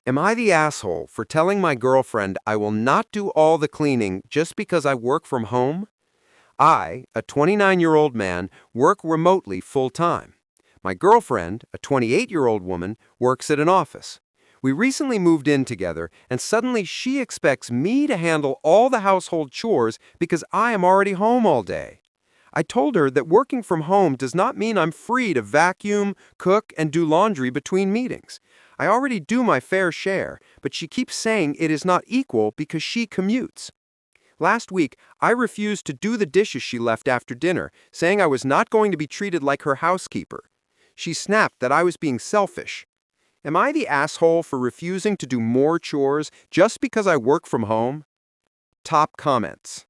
Am I the asshole for telling my girlfriend I will not do all the cleaning just because I work from home? I, a 29-year-old man, work remotely full-time. My girlfriend, a 28-year-old woman, works at an office. We recently moved in together, and suddenly she expects me to handle all the household chores because I am already home all day. I told her that working from home does not mean I'm free to vacuum, cook, and do laundry between meetings. I already do my fair share, but she keeps saying it is not equal because she commutes. Last week, I refused to do the dishes she left after dinner, saying I was not going to be treated like her housekeeper. She snapped that I was being selfish. Am I the asshole for refusing to do more chores just because I work from home? Top comments.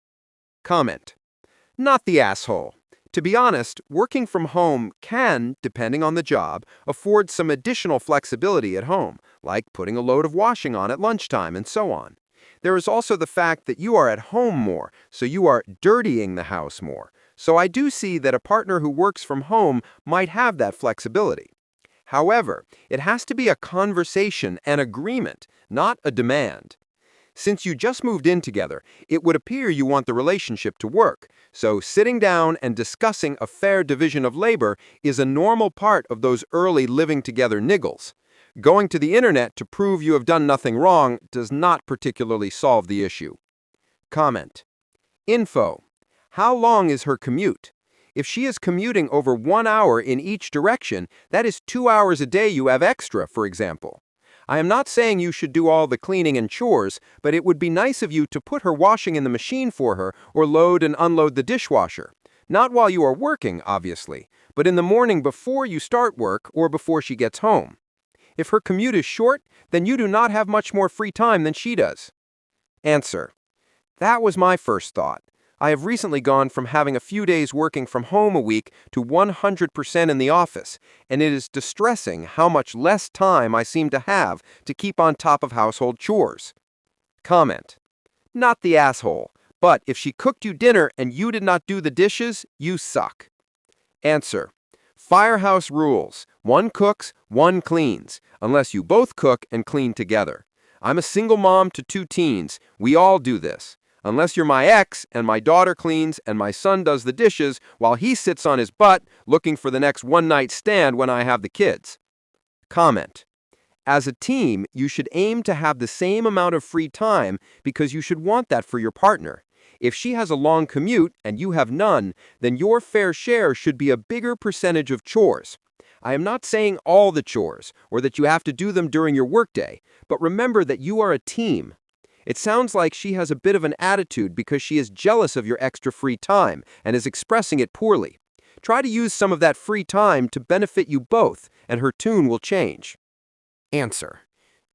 Comment. Not the asshole. To be honest, working from home can, depending on the job, afford some additional flexibility at home, like putting a load of washing on at lunchtime and so on. There is also the fact that you are at home more, so you are dirtying the house more. So I do see that a partner who works from home might have that flexibility. However, it has to be a conversation and agreement, not a demand. Since you just moved in together, it would appear you want the relationship to work, so sitting down and discussing a fair division of labor is a normal part of those early living together niggles. Going to the internet to prove you have done nothing wrong does not particularly solve the issue. Comment. Info. How long is her commute? If she is commuting over 1 hour in each direction, that is 2 hours a day you have extra, for example. I am not saying you should do all the cleaning and chores, but it would be nice of you to put her washing in the machine for her or load and unload the dishwasher. Not while you are working, obviously, but in the morning before you start work or before she gets home. If her commute is short, then you do not have much more free time than she does. Answer. That was my first thought. I have recently gone from having a few days working from home a week to 100% in the office, and it is distressing how much less time I seem to have to keep on top of household chores. Comment. Not the asshole, but if she cooked you dinner and you did not do the dishes, you suck. Answer. Firehouse rules. One cooks, one cleans, unless you both cook and clean together. I'm a single mom to 2 teens. We all do this. Unless you're my ex and my daughter cleans and my son does the dishes while he sits on his butt looking for the next one-night stand when I have the kids. Comment. As a team, you should aim to have the same amount of free time because you should want that for your partner. If she has a long commute and you have none, then your fair share should be a bigger percentage of chores. I am not saying all the chores or that you have to do them during your workday, but remember that you are a team. It sounds like she has a bit of an attitude because she is jealous of your extra free time and is expressing it poorly. Try to use some of that free time to benefit you both, and her tune will change. Answer.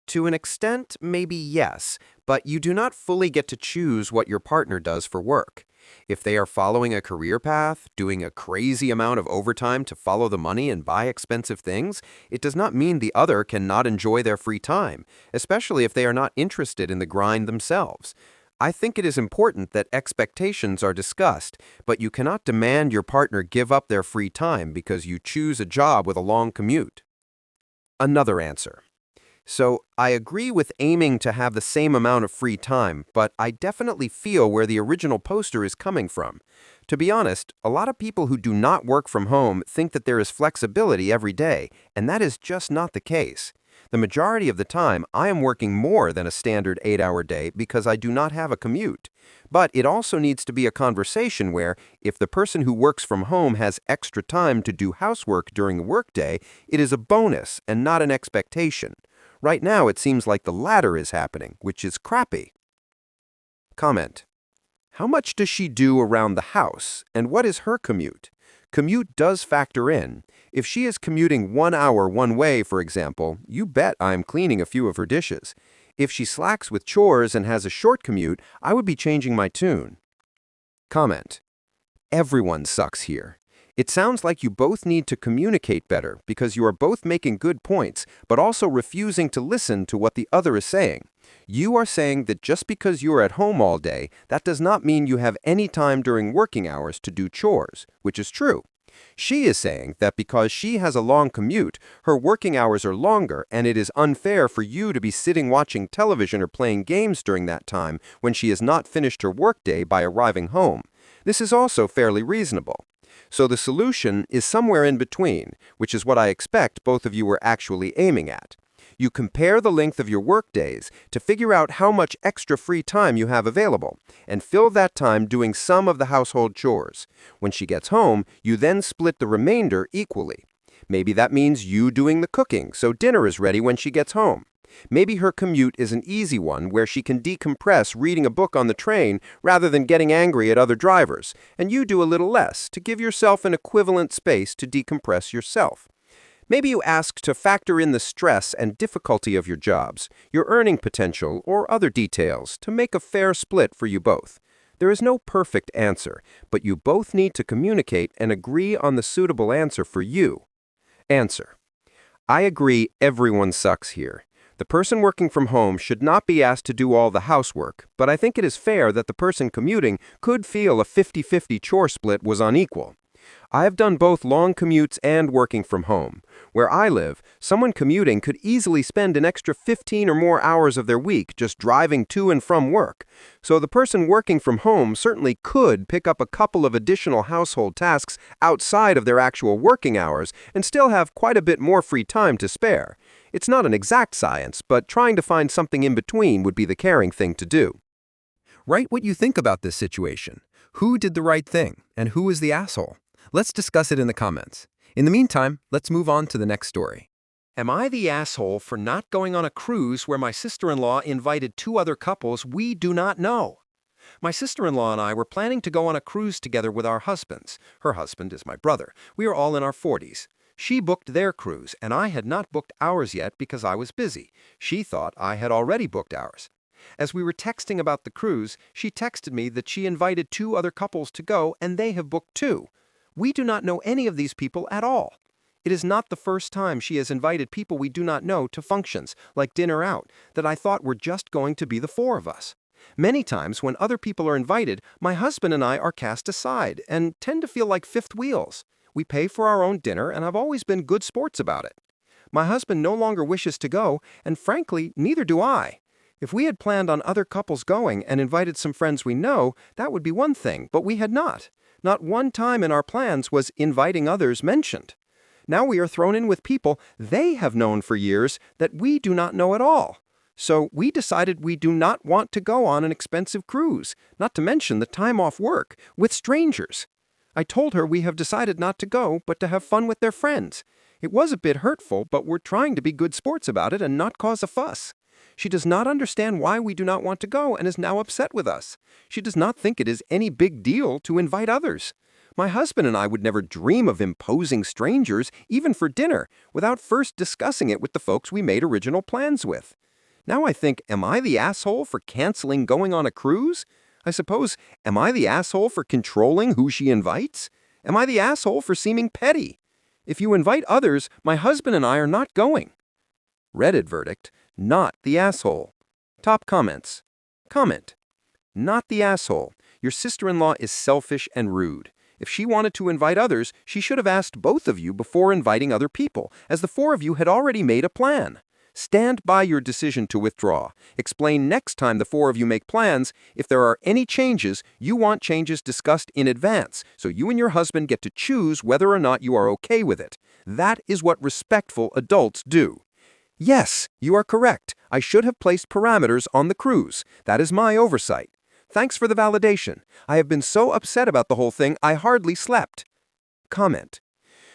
To an extent, maybe yes, but you do not fully get to choose what your partner does for work. If they are following a career path, doing a crazy amount of overtime to follow the money and buy expensive things, it does not mean the other cannot enjoy their free time, especially if they are not interested in the grind themselves. I think it is important that expectations are discussed, but you cannot demand your partner give up their free time because you choose a job with a long commute. Another answer. So, I agree with aiming to have the same amount of free time, but I definitely feel where the original poster is coming from. To be honest, a lot of people who do not work from home think that there is flexibility every day, and that is just not the case. The majority of the time, I am working more than a standard 8-hour day because I do not have a commute. But it also needs to be a conversation where, if the person who works from home has extra time to do housework during the workday, it is a bonus and not an expectation. Right now, it seems like the latter is happening, which is crappy. Comment. How much does she do around the house, and what is her commute? Commute does factor in. If she is commuting 1 hour one way, for example, you bet I'm cleaning a few of her dishes. If she slacks with chores and has a short commute, I would be changing my tune. Comment. Everyone sucks here. It sounds like you both need to communicate better because you are both making good points, but also refusing to listen to what the other is saying. You are saying that just because you are at home all day, that does not mean you have any time during working hours to do chores, which is true. She is saying that because she has a long commute, her working hours are longer and it is unfair for you to be sitting watching television or playing games during that time when she has not finished her workday by arriving home. This is also fairly reasonable. So the solution is somewhere in between, which is what I expect both of you were actually aiming at. You compare the length of your workdays to figure out how much extra free time you have available, and fill that time doing some of the household chores. When she gets home, you then split the remainder equally. Maybe that means you doing the cooking, so dinner is ready when she gets home. Maybe her commute is an easy one where she can decompress reading a book on the train rather than getting angry at other drivers, and you do a little less to give yourself an equivalent space to decompress yourself. Maybe you ask to factor in the stress and difficulty of your jobs, your earning potential, or other details to make a fair split for you both. There is no perfect answer, but you both need to communicate and agree on the suitable answer for you. Answer: I agree everyone sucks here. The person working from home should not be asked to do all the housework, but I think it is fair that the person commuting could feel a 50-50 chore split was unequal. I have done both long commutes and working from home. Where I live, someone commuting could easily spend an extra 15 or more hours of their week just driving to and from work. So the person working from home certainly could pick up a couple of additional household tasks outside of their actual working hours and still have quite a bit more free time to spare. It's not an exact science, but trying to find something in between would be the caring thing to do. Write what you think about this situation. Who did the right thing, and who is the asshole? Let's discuss it in the comments. In the meantime, let's move on to the next story. Am I the asshole for not going on a cruise where my sister-in-law invited two other couples we do not know? My sister-in-law and I were planning to go on a cruise together with our husbands. Her husband is my brother. We are all in our 40s. She booked their cruise, and I had not booked ours yet because I was busy. She thought I had already booked ours. As we were texting about the cruise, she texted me that she invited two other couples to go, and they have booked too. We do not know any of these people at all. It is not the first time she has invited people we do not know to functions, like dinner out, that I thought were just going to be the four of us. Many times when other people are invited, my husband and I are cast aside and tend to feel like fifth wheels. We pay for our own dinner, and I've always been good sports about it. My husband no longer wishes to go, and frankly, neither do I. If we had planned on other couples going and invited some friends we know, that would be one thing, but we had not. Not one time in our plans was inviting others mentioned. Now we are thrown in with people they have known for years that we do not know at all. So we decided we do not want to go on an expensive cruise, not to mention the time off work, with strangers. I told her we have decided not to go, but to have fun with their friends. It was a bit hurtful, but we're trying to be good sports about it and not cause a fuss. She does not understand why we do not want to go and is now upset with us. She does not think it is any big deal to invite others. My husband and I would never dream of imposing strangers, even for dinner, without first discussing it with the folks we made original plans with. Now I think, am I the asshole for canceling going on a cruise? I suppose, am I the asshole for controlling who she invites? Am I the asshole for seeming petty? If you invite others, my husband and I are not going. Reddit verdict: not the asshole. Top comments. Comment: not the asshole. Your sister-in-law is selfish and rude. If she wanted to invite others, she should have asked both of you before inviting other people, as the four of you had already made a plan. Stand by your decision to withdraw. Explain next time the four of you make plans. If there are any changes, you want changes discussed in advance, so you and your husband get to choose whether or not you are okay with it. That is what respectful adults do. Yes, you are correct. I should have placed parameters on the cruise. That is my oversight. Thanks for the validation. I have been so upset about the whole thing, I hardly slept. Comment: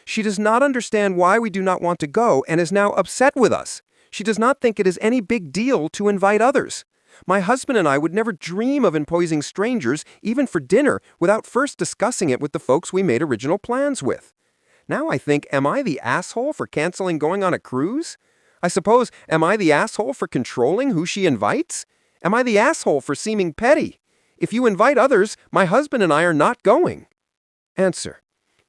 she does not understand why we do not want to go and is now upset with us. She does not think it is any big deal to invite others. My husband and I would never dream of imposing strangers, even for dinner, without first discussing it with the folks we made original plans with. Now I think, am I the asshole for canceling going on a cruise? I suppose, am I the asshole for controlling who she invites? Am I the asshole for seeming petty? If you invite others, my husband and I are not going. Answer: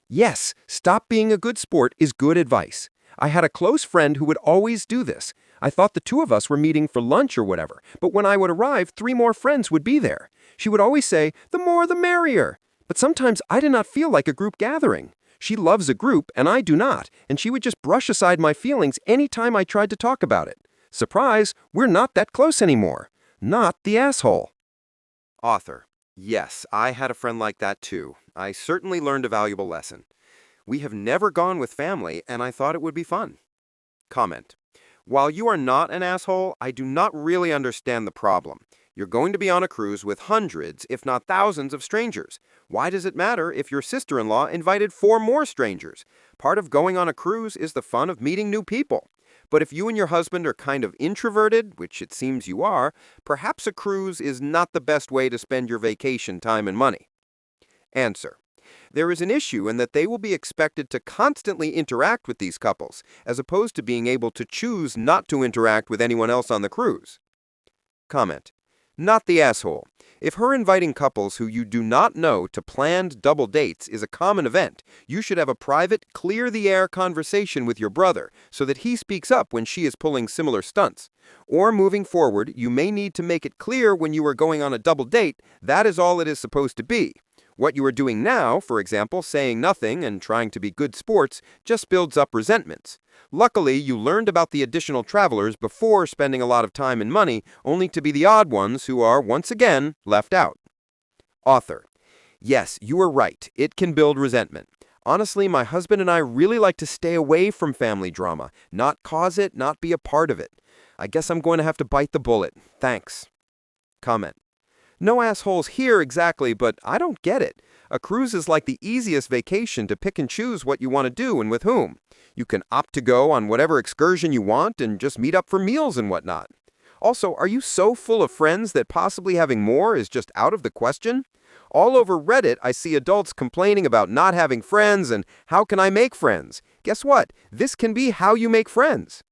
yes, stop being a good sport is good advice. I had a close friend who would always do this. I thought the two of us were meeting for lunch or whatever, but when I would arrive, 3 more friends would be there. She would always say, the more the merrier. But sometimes I did not feel like a group gathering. She loves a group, and I do not, and she would just brush aside my feelings anytime I tried to talk about it. Surprise, we're not that close anymore. Not the asshole. Author. Yes, I had a friend like that too. I certainly learned a valuable lesson. We have never gone with family, and I thought it would be fun. Comment. While you are not an asshole, I do not really understand the problem. You're going to be on a cruise with hundreds, if not thousands, of strangers. Why does it matter if your sister-in-law invited 4 more strangers? Part of going on a cruise is the fun of meeting new people. But if you and your husband are kind of introverted, which it seems you are, perhaps a cruise is not the best way to spend your vacation time and money. Answer. There is an issue in that they will be expected to constantly interact with these couples, as opposed to being able to choose not to interact with anyone else on the cruise. Comment. Not the asshole. If her inviting couples who you do not know to planned double dates is a common event, you should have a private, clear-the-air conversation with your brother so that he speaks up when she is pulling similar stunts. Or moving forward, you may need to make it clear when you are going on a double date that is all it is supposed to be. What you are doing now, for example, saying nothing and trying to be good sports, just builds up resentments. Luckily, you learned about the additional travelers before spending a lot of time and money, only to be the odd ones who are, once again, left out. Author. Yes, you are right. It can build resentment. Honestly, my husband and I really like to stay away from family drama, not cause it, not be a part of it. I guess I'm going to have to bite the bullet. Thanks. Comment. No assholes here exactly, but I don't get it. A cruise is like the easiest vacation to pick and choose what you want to do and with whom. You can opt to go on whatever excursion you want and just meet up for meals and whatnot. Also, are you so full of friends that possibly having more is just out of the question? All over Reddit, I see adults complaining about not having friends and how can I make friends? Guess what? This can be how you make friends.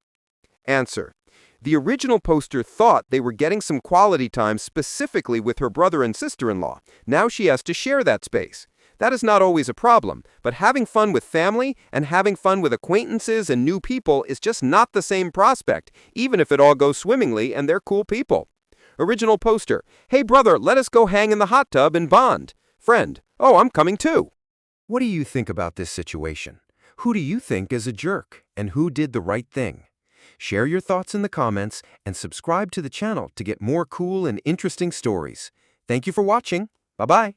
Answer. The original poster thought they were getting some quality time specifically with her brother and sister-in-law. Now she has to share that space. That is not always a problem, but having fun with family and having fun with acquaintances and new people is just not the same prospect, even if it all goes swimmingly and they're cool people. Original poster. Hey brother, let us go hang in the hot tub and bond. Friend. Oh, I'm coming too. What do you think about this situation? Who do you think is a jerk, and who did the right thing? Share your thoughts in the comments and subscribe to the channel to get more cool and interesting stories. Thank you for watching. Bye-bye.